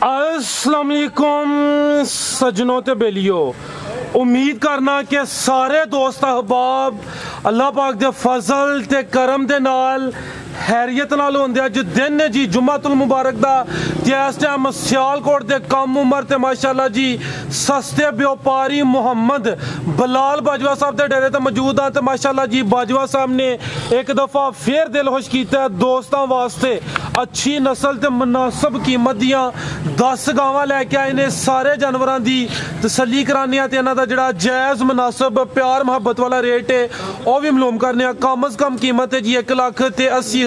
अस्सलाम वालेकुम सजनों ते बेलियो, उम्मीद करना कि सारे दोस्त अहबाब अल्लाह पाक दे फजल ते करम दे नाल हैरियत नाल होंदे। अज दिन ने जी जुम्मतुल मुबारक दा ते इस टाइम सियालकोट दे कम उम्र ते माशाअल्लाह जी सस्ते व्यापारी मोहम्मद बलाल बाजवा साहब दे डेरे ते मौजूद हाँ। ते माशाअल्लाह जी बाजवा साहब ने एक दफ़ा फिर दिल खुश किया दोस्तों वास्ते अच्छी नस्ल ते मुनासिब कीमत दियां 10 गावां लैके आए ने। सारे जानवरों की तसल्ली कराने ते इन्हां दा जिहड़ा जायज़ मुनासिब प्यार मुहब्बत वाला रेट है वह भी मालूम करने। कम अज़ कम कीमत है जी 1,80,000।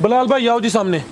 बलाल भाई आओ जी सामने।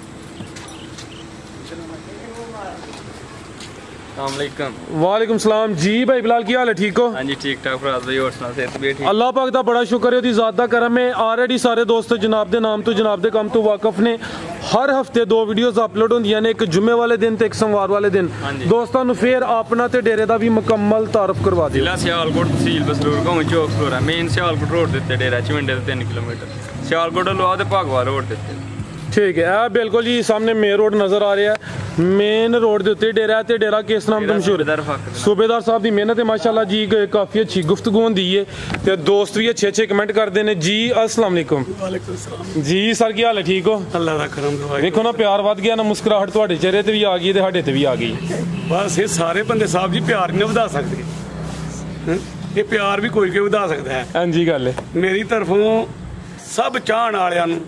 वालेकुम सलाम जी भाई बिलाल की हाल है, ठीक हो? हाँ जी ठीक ठाक फराज भाई, और सुना सेहत भी ठीक? अल्लाह पाक दा बड़ा शुक्र है, ओदी ज़ात दा करम है। ऑलरेडी सारे दोस्त जनाब दे नाम तो जनाब दे कम तो वाकफ ने। हर हफ्ते 2 वीडियोस अपलोड होंदियां ने, एक जुम्मे वाले दिन ते एक सोमवार वाले दिन। दोस्तों नु फिर अपना ते डेरे दा भी मुकम्मल तारफ करवा दियो। जिला सियालकोट तहसील बसरूर गांव चौक फ्लोर है। मेन सियालकोट रोड देते डेरा चिमंडे 3 किलोमीटर सियालकोट लोहा ते भागवा रोड देते। ठीक है, बिल्कुल जी सामने मेन रोड नज़र आ रहा है। मेन रोड के उत्ते डेरा ते डेरा किस नाम तो मशहूर है? सूबेदार साहब की मेहनत है माशाल्लाह जी, काफ़ी अच्छी गुफ्तगू होंदी है ते दोस्त भी अच्छे कमेंट करते हैं जी। अस्सलाम वालेकुम। वालेकुम सलाम जी सर की हाल है, ठीक हो? अल्लाह दा करम। देखो ना प्यार वध गया ना, मुस्कुराहट तुहाडे चेहरे ते भी आ गई ते साडे ते भी आ गई। बस ये सारे बंदे साहब जी प्यार नहीं वधा सकते, ये प्यार भी कोई वधा सकता है। हाँ जी गल है। मेरी तरफों सब चाहण वालियां नूं,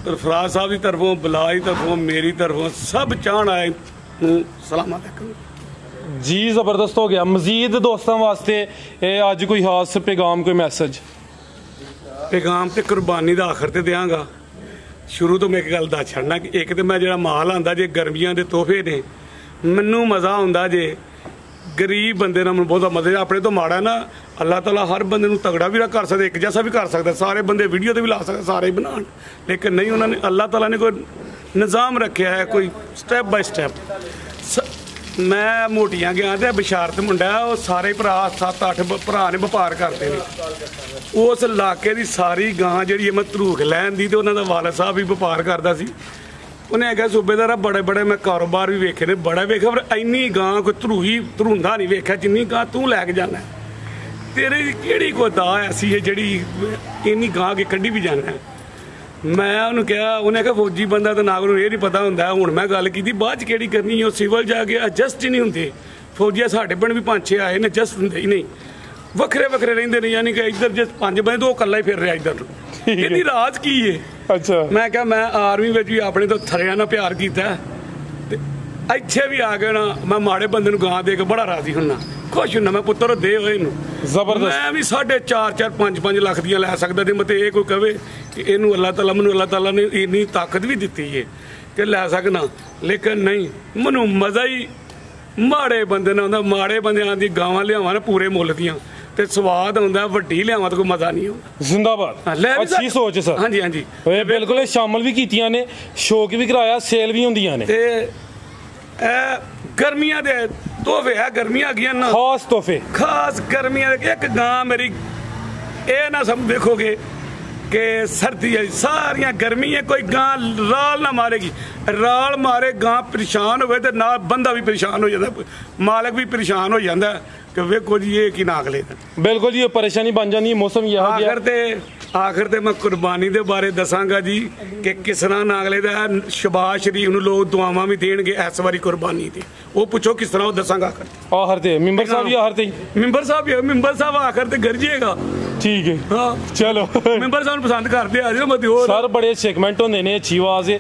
फराज साहब की तरफों, बलाल की तरफों, मेरी तरफों सब चाहण वाले सलाम अलैकुम जी। ज़बरदस्त हो गया। मजीद दोस्तों वास्ते अज कोई खास पैगाम, कोई मैसेज? पैगाम तो कुर्बानी का आखिर तो देंगा। शुरू तो मैं एक गल दस छड़ना कि एक तो मैं जो माल आंदा जे गर्मियां के तोहफे ने, मैनू मज़ा आंदा जे गरीब बंदे ना बहुत मजा। अपने तो माड़ा ना, अल्लाह ताला हर बंदे नूं तगड़ा भी कर सकता, एक जैसा भी कर सकता। सारे बंदे वीडियो तो भी ला सकते, सारे बनान, लेकिन नहीं, उन्होंने अल्लाह ताला ने कोई निज़ाम रखा है, कोई स्टैप बाय स्टैप। मैं मोटियां गया तो बशारत मुंडा, वो सारे भरा 7-8 भरा ने व्यापार करते हैं। उस इलाके की सारी गां जी मैं धरूक लैन दी, तो उन्होंने वालद साहब भी व्यापार करता सी। उन्हें आख्या सूबेदार बड़े बड़े मैं कारोबार भी वेखे ने, बड़ा वेखा, पर इन्नी गां कोई धरूंदा नहीं वेख्या जिन्नी गां तू लैके जाना। तेरे केड़ी कोई दाह ऐसी है जी इन्नी गां के कड्ढी भी जाना है। मैं उन्होंने कहा, उन्हें कहा फौजी बंदा तो ना ये नहीं पता होंगे। हूँ मैं गल की बाद केड़ी करनी है, सिविल जाके एडजस्ट ही नहीं होंगे। फौजिया साढ़े पिंड भी 5-6 आए ने, एडजस्ट होंगे ही नहीं, वखरे वखरे रहिंदे ने। यानी कि इधर जो 5 बजे तो कला ही फिर रहा इधर। इहदी राज की है? अच्छा मैं क्या, मैं आर्मी में भी अपने तो थरिया ना प्यार किया, इत्थे भी आ गए ना, मैं माड़े बंदे नूं गां दे के बड़ा राजी हुन्ना, खुश हुन्ना। मैं पुत्र दे होए नूं जबरदस्त, मैं भी 4.5 5 लाख दियां लै सकदा ते मते ये कोई कहे कि इनू अल्लाह ताला, मैनूं अल्लाह ताला ने इन्नी ताकत भी दित्ती है कि लै सकना, लेकिन नहीं, मैनूं मज़ा ही माड़े बंदे ना आंदा। माड़े बंदियां दी गावां लियावां ना पूरे मुल्ल दियां ते स्वाद आंदा, वड्डी लियावां तो कोई मज़ा नहीं आंदा। जिंदाबाद, अच्छी सोच सर। हाँ जी हाँ जी, बिल्कुल शामिल भी कीतियां ने, शौक भी कराया, सेल भी होंदियां ने। गर्मियां दे तोहफे है, गर्मियां आ गई ना, खास तोहफे, खास गर्मियां दे। एक गां मेरी ये ना सब देखोगे कि सर्दी है, सारियां गर्मी है, कोई गां राल ना मारेगी। राल मारे गां परेशान हो तो ना बंदा भी परेशान हो जाता, मालिक भी परेशान हो जाता कि वेखो जी ये की नागले। बिल्कुल जी परेशानी बन जाती है, मौसम यह आखिर ते मैं कुर्बानी दे बारे दसांगा जी कि किस तरह नागले दा शबाज शरीफ नूं लोग दुआवां भी देणगे इस बारी कुर्बानी ते। वो पुछो किस तरह, वो दसांगा आखिर ते मिंबर साहब आखिर ते मिंबर साहब आखिर ते गरजेगा। ठीक है हाँ चलो, मिंबर साहब पसंद करते आ जाओ मत हो सर। बड़े अच्छे कमेंट होंदे ने, अच्छी आवाज़ है,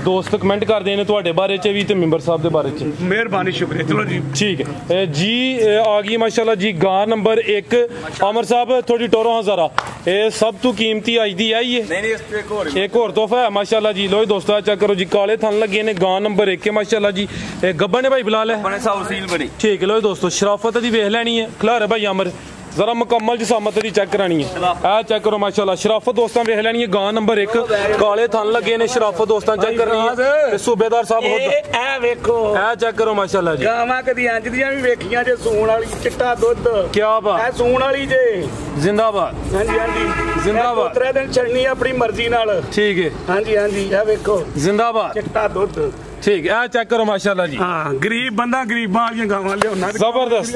दोस्त कमेंट करते हैं तुहाडे बारे च भी ते मिंबर साहब दे बारे च। मेहरबानी शुक्रिया। चलो जी ठीक है जी, आ गई माशाल्लाह जी गां नंबर 1। अमर साहब थोड़ी टोरो हाँ जरा, ये सब तो कीमती अज दी आई है। नहीं, एक और तोहफा है माशाल्लाह जी। लो दोस्तों चेक करो जी, काले थन लगे ने, गां नंबर 1 है माशाल्लाह जी। गब्बन है भाई बिलाल है, ठीक है। लो दोस्तों शराफत दी वेख लैनी है, खलार है भाई अमर, जरा मुकम्मल जिसामत दी चेक करानी है। आ चेक करो माशाल्लाह, शराफत दोस्तों वेख लैनी है। गां नंबर 1, काले थन लगे ने, शराफत दोस्तों चेक करनी है। सूबेदार साहब ए वेखो, आ चेक करो माशाल्लाह जी। गावां कदी इंज दियां भी वेखियां जे, सूण वाली चिट्टा दुध, क्या बात है, सूण वाली जे। जिंदाबाद। हां जी हां जी, जिंदाबाद। 3 दिन छड़नी अपनी मर्जी नाल, ठीक है। हां जी हां जी, आ वेखो, जिंदाबाद। चिट्टा दुध ठीक है चेक करो माशाल्लाह जी हाँ गरीब बंदा गरीबां वालियां गावां लियाउना जबरदस्त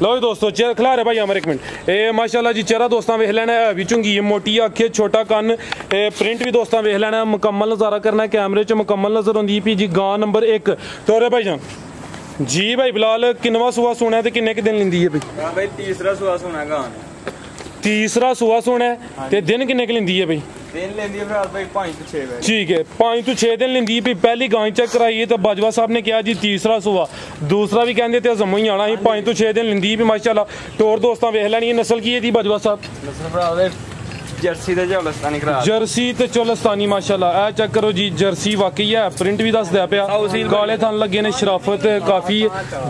लो जी दोस्तों चेहरा खिला रहे भाई अमर एक मिनट ए माशाल्लाह जी चेहरा दोस्तों वेख लेना है भी चुंगी मोटी अखे छोटा कन प्रिंट भी दोस्तों वेख लेना मुकम्मल नज़ारा करना है कैमरे च मुकम्मल नजर आंदी पी जी गां नंबर 1 तोरे भाई जान जी भाई बिलाल किनवा सुआ सुना है किन्ने के दिन लिंदी है भाई भाई तीसरा सुआ सुना गां तीसरा सुआ सुना है ते दिन किन्ने के लिंदी है भाई दिन लेंदी है भाई 5 to 6 बजे ठीक है 5 to 6 दिन लिंदी भी पहली गां चेक कराई है तो बाजवा साहब ने कहा जी तीसरा सुआ दूसरा भी कहते थे जम्मू ही आना ही 5 to 6 दिन लिंदी भी माशाल्लाह टोर दोस्तों वेख लैनी नस्ल की है जी बाजवा साहब नस्ल भरा जर्सी ते चौलस्तानी करा जर्सी ते चौलस्तानी माशाल्लाह ए चेक करो जी जर्सी वाकई है प्रिंट भी दस दिया पिया काले थन लगे ने शराफत काफी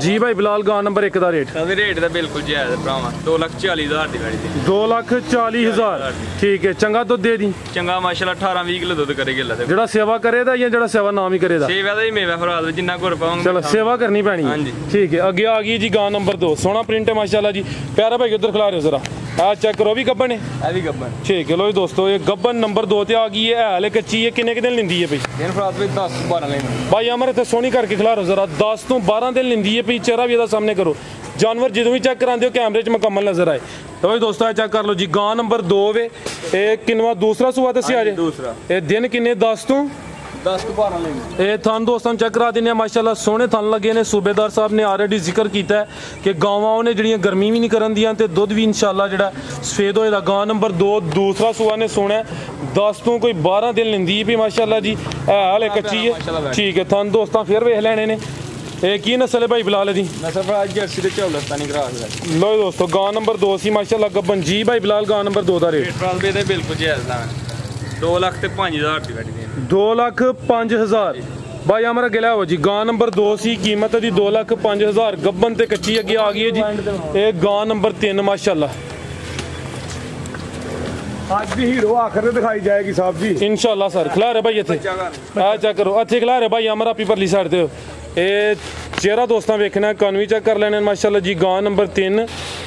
जी भाई बिलाल गां नंबर 1 दा रेट रेट दा बिल्कुल जायज भरावा 2,40,000 दी गाड़ी दी 2,40,000 ठीक है चंगा दुध दे दी चंगा माशाल्लाह 18-20 किलो दुध करे गिला ते जेड़ा सेवा करेदा या जेड़ा सेवा नाम ही करेदा सेवा दा ही मेवा भरा दो जिन्ना गुर पावांगे चलो सेवा करनी पैनी हाँ जी ठीक है आगे आ गई जी गां नंबर 2 सोना प्रिंट है माशाल्लाह जी प्यारा भाई उधर खिला रहे हो जरा आ चेक करो भी गब्बन है ए भी गब्बन ठीक है लो जी दोस्तों ये गब्बन नंबर 2 ते आ गई है हाले कच्ची है किन्ने के दिन लिंदी है भाई दिन फरात भी 10-12 लेने भाई अमर इतने सोनी करके खिला रहे हो जरा 10 to 12 दिन लिंदी है भाई चेहरा भी ਇਹਦਾ सामने करो जानवर ਜਦੋਂ ਵੀ ਚੈੱਕ ਕਰਾਉਂਦੇ ਹੋ ਕੈਮਰੇ 'ਚ ਮੁਕੰਮਲ ਨਜ਼ਰ ਆਏ तो भाई दोस्तों चेक कर लो जी गां नंबर 2 वे किनवा दूसरा सुआ दसिया जे दूसरा ये दिन किन्ने 10 to 12 लेने ये थान दोस्तों चेक करा देने माशाल्लाह सोने थान लगे ने सूबेदार साहब ने ऑलरेडी जिक्र किया है कि गावां ने जड़ियां गर्मी भी नहीं करन दियां ते दुध भी इंशाल्लाह जेड़ा सफेद होएदा गां नंबर 2 दूसरा सुआ ने सोना 10 तो कोई 12 दिन लिंदी भी माशाल्लाह जी हाले कच्ची है ठीक है थान दोस्तों फिर वेख लेने ने ਇਹ ਕੀ ਨਸਲ ਹੈ ਭਾਈ ਬਿਲਾਲ ਦੀ ਨਸਲ ਭਰਾ ਜਰਸੀ ਤੇ ਚੌਲਸਤਾਨੀ ਕਰਾ ਦੇ ਲੋ ਦੋਸਤੋ ਗਾਂ ਨੰਬਰ 2 ਸੀ ਮਾਸ਼ਾਅੱਲਾ ਗੱਬਨ ਜੀ ਭਾਈ ਬਿਲਾਲ ਗਾਂ ਨੰਬਰ 2 ਦਾ ਰੇਟ ਪ੍ਰਾਈਸ ਵੀ ਇਹਦੇ ਬਿਲਕੁਲ ਜਾਇਜ਼ ਦਾ 2,05,000 ਦੀ ਗੱਡੀ ਦੇ 2,05,000 भाई हमारा गिला हो जी गां नंबर 2 सी कीमत दी 2,05,000 गब्बन ते कच्ची अगे आ गई है जी ये गां नंबर 3 माशाल्लाह आज भी हीरो आखिर दिखाई जाएगी साहब जी इंशाल्लाह सर खिला रहे भाई इथे आ चेक करो अच्छे खिला रहे भाई हमारा आपी परली साइड ते ਇਹ ਚਿਹਰਾ ਦੋਸਤਾਂ ਵੇਖਣਾ ਕੰਨ ਵੀ ਚੈੱਕ ਕਰ ਲੈਣੇ ਮਾਸ਼ਾਅੱਲਾ ਜੀ ਗਾਂ ਨੰਬਰ 3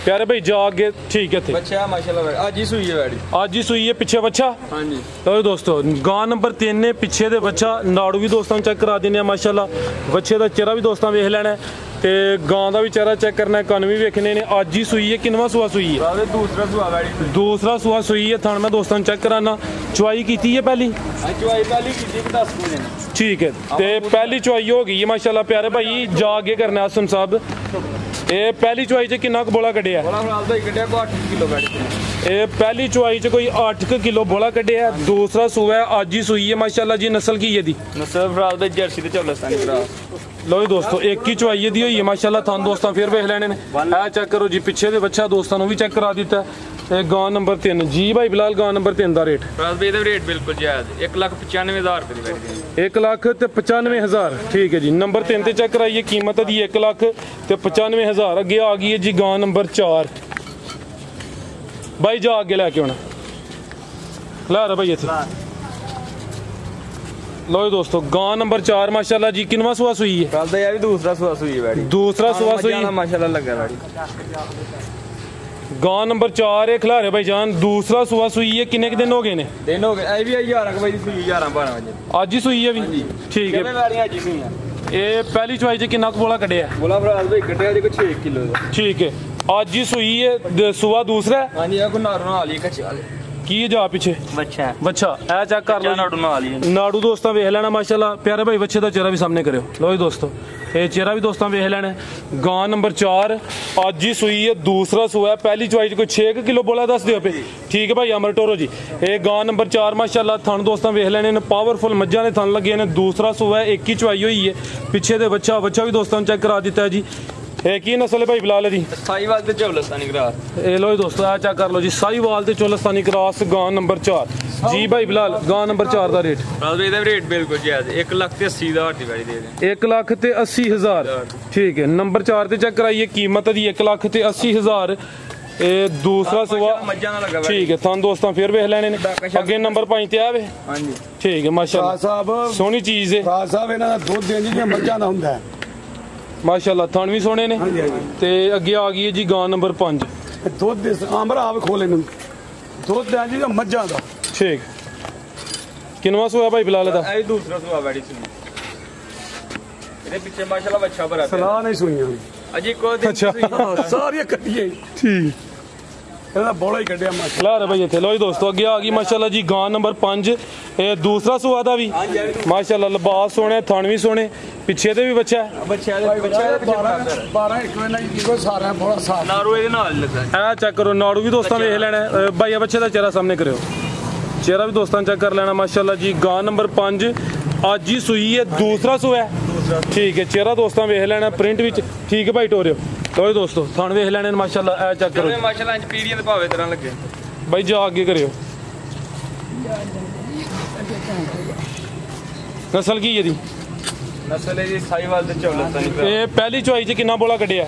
ਪਿਆਰੇ ਭਾਈ ਜਾ ਅੱਗੇ ਠੀਕ ਹੈ ਇੱਥੇ ਬੱਚਾ ਮਾਸ਼ਾਅੱਲਾ ਅੱਜ ਹੀ ਸੂਈ ਹੈ ਬੈੜੀ ਅੱਜ ਹੀ ਸੂਈ ਹੈ ਪਿੱਛੇ ਬੱਚਾ ਹਾਂਜੀ ਲਓ ਦੋਸਤੋ ਗਾਂ ਨੰਬਰ 3 ਨੇ ਪਿੱਛੇ ਦੇ ਬੱਚਾ ਨਾੜੂ ਵੀ ਦੋਸਤਾਂ ਨੂੰ ਚੈੱਕ ਕਰਾ ਦਿੰਦੇ ਆ ਮਾਸ਼ਾਅੱਲਾ ਬੱਚੇ ਦਾ ਚਿਹਰਾ ਵੀ ਦੋਸਤਾਂ ਵੇਖ ਲੈਣਾ ਤੇ ਗਾਂ ਦਾ ਵੀ ਚਿਹਰਾ ਚੈੱਕ ਕਰਨਾ ਕੰਨ ਵੀ ਵੇਖਣੇ ਨੇ ਅੱਜ ਹੀ ਸੂਈ ਹੈ ਕਿੰਨਵਾ ਸੂਆ ਸੂਈ ਹੈ ਦੂਸਰਾ ਸੂਆ ਬੈੜੀ ਦੂਸਰਾ ਸੂਆ ਸੂਈ ਹੈ ਥਣ ਮੈਂ ਦੋਸਤਾਂ ਨੂੰ ਚੈੱਕ ਕਰਾਣਾ ਚੁਆਈ ਕੀਤੀ ਹੈ ਪਹਿਲੀ ਚੁਆਈ ਪਹਿਲੀ ਕੀਤੀ 10 ਵਜੇ ठीक है ते पहली चुआई हो गई है माशाल्लाह प्यारे भाई जा आगे करना आसम साहब ये पहली चुआई च किन्ना बोला कड्ढिया बोला फिलहाल तो 8 किलो बैठ ये पहली चुआई च कोई 8 किलो बोला कड्ढिया दूसरा सूआ है आज ही सूई है माशाल्लाह जी नस्ल की है दी नस्ल फिलहाल तो जर्सी ते चौलस्तानी भरा लो जी दोस्तों एक ही चुआई दी हुई है माशाल्लाह थान दोस्तों फिर वेख लेने ने ए चेक करो जी पीछे दे बच्चा दोस्तों भी चेक करा दिता है गां नंबर 3 जी भाई बिलाल गां नंबर 3 दा रेट रेट बिल्कुल जायज 1,95,000 रुपए दी बैठी 1,95,000 ठीक है जी नंबर 3 ते चेक कराइए कीमत दी 1,95,000 अगे आ गई है जी गां नंबर 4 भाई जा आगे लैके आना ला रहा भाई इत्थे लो जी दोस्तों गां नंबर 4 माशाल्लाह जी किनवा सुआ सुई है कल तो यार भी दूसरा सुआ सुई है बैठी दूसरा सुआ सुई माशाल्लाह लगा बैठी गां नंबर 4 है खिलारे भाई जान दूसरा सुआ सुई है किन्ने दिन हो गए ने दिन हो गए आई भी 11 बजे सुई 11-12 बजे आज ही सुई है भी ठीक है आज ही सुई है ये पहली चुआई च किन्ना बोला कड्ढिया बोला भरा भाई कड्ढिया जी को 6 किलो ठीक है आज ही सुई है सुआ दूसरा है हां जी को नारू नाल ही कच्चे वाले की जा पीछे बच्चा ए चेक कर लो नाड़ू नाल ही नाड़ू दोस्तों वेख लेना माशाल्लाह प्यारे भाई बच्चे का चेहरा भी सामने करो लो जी दोस्तों ये चेहरा भी दोस्तों वेख लेना गां नंबर 4 आज ही सुई है दूसरा सुआ है पहली चुआई कोई 6 किलो बोला दस दियो पे ठीक है भाई अमर टोरो जी ये गां नंबर 4 माशाल्लाह थन दोस्तों वेख लेने ने पावरफुल मज्जा ने थन लगे ने दूसरा सुआ है एक ही चुआई हुई है पीछे दे बच्चा भी दोस्तों चेक करा दिता है जी ਇਹ ਕੀ ਨਸਲ ਹੈ ਭਾਈ ਬਿਲਾਲ ਦੀ ਸਾਈਵਾਲ ਤੇ ਚੌਲਸਤਾਨੀ ਕਰਾਸ ਇਹ ਲੋ ਦੋਸਤੋ ਆ ਚੈੱਕ ਕਰ ਲੋ ਜੀ ਸਾਈਵਾਲ ਤੇ ਚੌਲਸਤਾਨੀ ਕਰਾਸ ਗਾਂ ਨੰਬਰ 4 ਜੀ ਭਾਈ ਬਿਲਾਲ ਗਾਂ ਨੰਬਰ 4 ਦਾ ਰੇਟ ਰਾਜ ਇਹਦਾ ਰੇਟ ਬਿਲਕੁਲ ਜਾਇਜ਼ 1,80,000 ਦੀ ਵਾਰੀ ਦੇ ਦੇ 1,80,000 ठीक है नंबर 4 ਤੇ ਚੈੱਕ ਕਰਾਈਏ ਕੀਮਤ ਦੀ 1,80,000 ਇਹ ਦੂਸਰਾ ਸੁਆ ਮੱਝਾਂ ਨਾਲ ਲੱਗਾ ਠੀਕ ਹੈ ਤੁਹਾਨੂੰ ਦੋਸਤਾਂ ਫਿਰ ਵੇਖ ਲੈਣੇ ਨੇ ਅੱਗੇ ਨੰਬਰ 5 ਤੇ ਆਵੇ ਹਾਂਜੀ ਠੀਕ ਹੈ ਮਾਸ਼ਾਅੱਲਾ ਸਾਹਿਬ ਸੋਹਣੀ ਚੀਜ਼ ਹੈ ਸਾਹਿਬ ਇਹਨਾਂ ਦਾ ਦੁੱਧ ਦੇਣ ਜਿਹੀਆਂ ਮੱਝਾਂ ਦਾ ਹੁੰਦਾ ਹੈ ਮਾਸ਼ਾਅੱਲਾ ਥਣ ਵੀ ਸੋਹਣੇ ਨੇ ਤੇ ਅੱਗੇ ਆ ਗਈ ਹੈ ਜੀ ਗਾਂ ਨੰਬਰ 5 ਦੁੱਧ ਦੇ ਆਮਰਾ ਆਵੇ ਖੋਲੇ ਨੂੰ ਦੁੱਧ ਦੇਣ ਜਿਹੀਆਂ ਮੱਝਾਂ ਦਾ ਠੀਕ ਕਿੰਨਵਾ ਸੁਆ ਭਾਈ ਬਿਲਾਲ ਦਾ ਇਹ ਦੂਸਰਾ ਸੁਆ ਬੈੜੀ ਸੀ ਇਹਦੇ ਪਿੱਛੇ ਮਾਸ਼ਾਅੱਲਾ ਬੱਚਾ ਭਰਾ ਪਿਆ ਸਲਾਹ ਨਹੀਂ ਸੁਣੀਆਂ ਅਜੀ ਕੋਈ ਦਿਨ ਅੱਛਾ ਸਾਰੀਆਂ ਕੱਟੀਆਂ ਹੀ। ਠੀਕ ਇਹਦਾ ਬੋਲਾ ਹੀ ਕੱਢਿਆ ਮਾਸ਼ਾ ਲਾ ਰੇ ਭਾਈ ਇੱਥੇ ਲੋ ਜੀ ਦੋਸਤੋ ਅੱਗੇ ਆ ਗਈ ਮਾਸ਼ਾਅੱਲਾ ਜੀ ਗਾਂ ਨੰਬਰ 5 ਇਹ ਦੂਸਰਾ ਸੂਆ ਦਾ ਵੀ ਮਾਸ਼ਾਅੱਲਾ ਲਿਬਾਸ ਸੋਹਣੇ ਥਣ ਵੀ ਸੋਹਣੇ ਪਿੱਛੇ ਤੇ ਵੀ ਬੱਚਾ ਹੈ ਬੱਚਿਆਂ ਦੇ ਪਿੱਛੇ 12 1 ਵਜੇ ਨਹੀਂ ਕੋਈ ਸਾਰਿਆਂ ਬੋਲਾ ਸਾਫ ਨਾਰੂ ਇਹਦੇ ਨਾਲ ਲੱਗਾ ਇਹ ਚੈੱਕ ਕਰੋ ਨਾੜੂ ਵੀ ਦੋਸਤਾਂ ਵੇਖ ਲੈਣਾ ਭਾਈ ਆ ਬੱਚੇ ਦਾ ਚਿਹਰਾ ਸਾਹਮਣੇ ਕਰਿਓ ਚਿਹਰਾ ਵੀ ਦੋਸਤਾਂ ਚੈੱਕ ਕਰ ਲੈਣਾ ਮਾਸ਼ਾਅੱਲਾ ਜੀ ਗਾਂ ਨੰਬਰ 5 ਅੱਜ ਹੀ ਸੂਈ ਹੈ ਦੂਸਰਾ ਸੂਆ ਹੈ ਠੀਕ ਹੈ ਚਿਹਰਾ ਦੋਸਤਾਂ ਵੇਖ ਲੈਣਾ ਪ੍ਰਿੰਟ ਵਿੱਚ ਠੀਕ ਹੈ ਭਾਈ ਟੋਰਿਓ ਲੋ ਦੋਸਤੋ ਥਣ ਵੇਖ ਲੈਣੇ ਮਾਸ਼ਾਅੱਲਾ ਇਹ ਚੈੱਕ ਕਰੋ ਮਾਸ਼ਾਅੱਲਾ ਇੰਚ ਪੀੜੀਆਂ ਦੇ ਭਾਵੇਂ ਤਰ੍ਹਾਂ ਲੱਗੇ ਭਾਈ ਜਾ ਅੱਗੇ ਕਰਿਓ ਨਸਲ ਕੀ ਇਹਦੀ ਨਸਲ ਜੀ ਸਾਈਵਾਲ ਤੇ ਚੌਲਸਤਾਨੀ ਇਹ ਪਹਿਲੀ ਚੁਆਈ 'ਚ ਕਿੰਨਾ ਬੋਲਾ ਕੱਢਿਆ